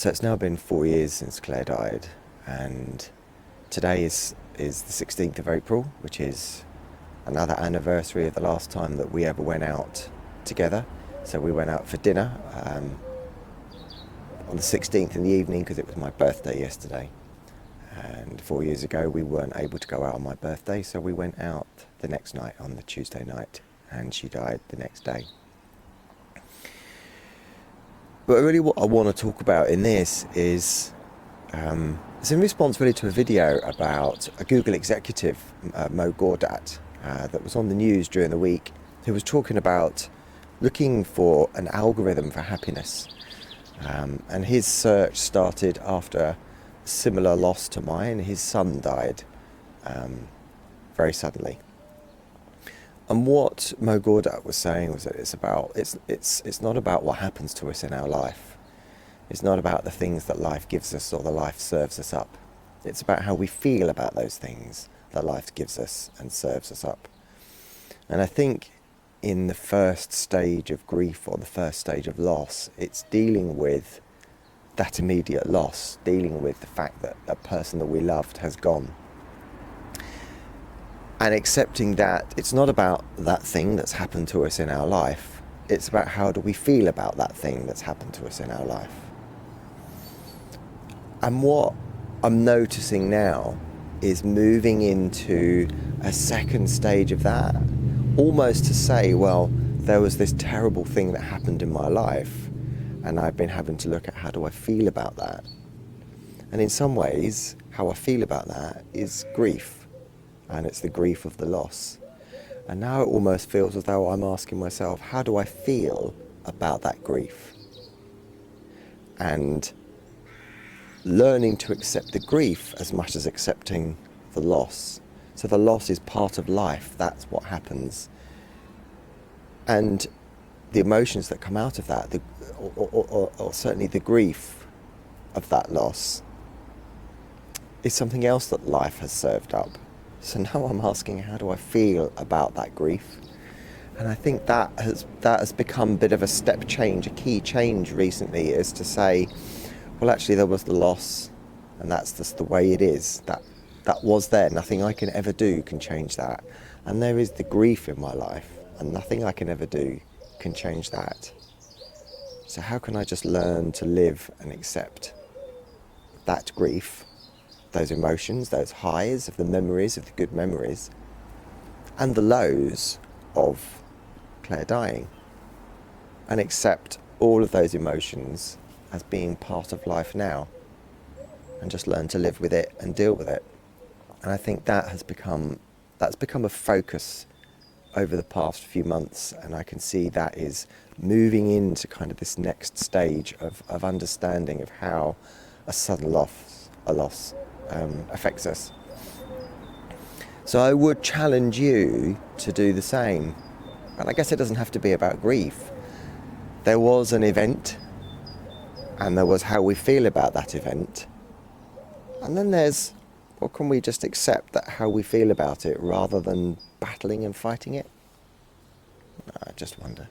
So it's now been 4 years since Claire died, and today is the 16th of April, which is another anniversary of the last time that we ever went out together. So we went out for dinner on the 16th in the evening because it was my birthday yesterday. And 4 years ago we weren't able to go out on my birthday, so we went out the next night, on the Tuesday night, and she died the next day. But really what I want to talk about in this is it's in response really to a video about a Google executive, Mo Gawdat, that was on the news during the week, who was talking about looking for an algorithm for happiness. And his search started after a similar loss to mine. His son died very suddenly. And what Mo Gawdat was saying was that it's not about what happens to us in our life. It's not about the things that life gives us or the life serves us up. It's about how we feel about those things that life gives us and serves us up. And I think in the first stage of grief or the first stage of loss, it's dealing with that immediate loss, dealing with the fact that a person that we loved has gone. And accepting that it's not about that thing that's happened to us in our life, it's about how do we feel about that thing that's happened to us in our life. And what I'm noticing now is moving into a second stage of that, almost to say, well, there was this terrible thing that happened in my life, and I've been having to look at how do I feel about that. And in some ways, how I feel about that is grief. And it's the grief of the loss. And now it almost feels as though I'm asking myself, how do I feel about that grief? And learning to accept the grief as much as accepting the loss. So the loss is part of life, that's what happens. And the emotions that come out of that, or certainly the grief of that loss, is something else that life has served up. So now I'm asking, how do I feel about that grief? And I think that has become a bit of a step change, a key change recently, is to say, well, actually there was the loss, and that's just the way it is. That was there. Nothing I can ever do can change that. And there is the grief in my life, and nothing I can ever do can change that. So how can I just learn to live and accept that grief, those emotions, those highs of the memories, of the good memories, and the lows of Claire dying, and accept all of those emotions as being part of life now, and just learn to live with it and deal with it. And I think that's become a focus over the past few months, and I can see that is moving into kind of this next stage of understanding of how a sudden loss affects us. So I would challenge you to do the same. And I guess it doesn't have to be about grief. There was an event, and there was how we feel about that event. And then there's, what can we just accept that how we feel about it rather than battling and fighting it? I just wonder.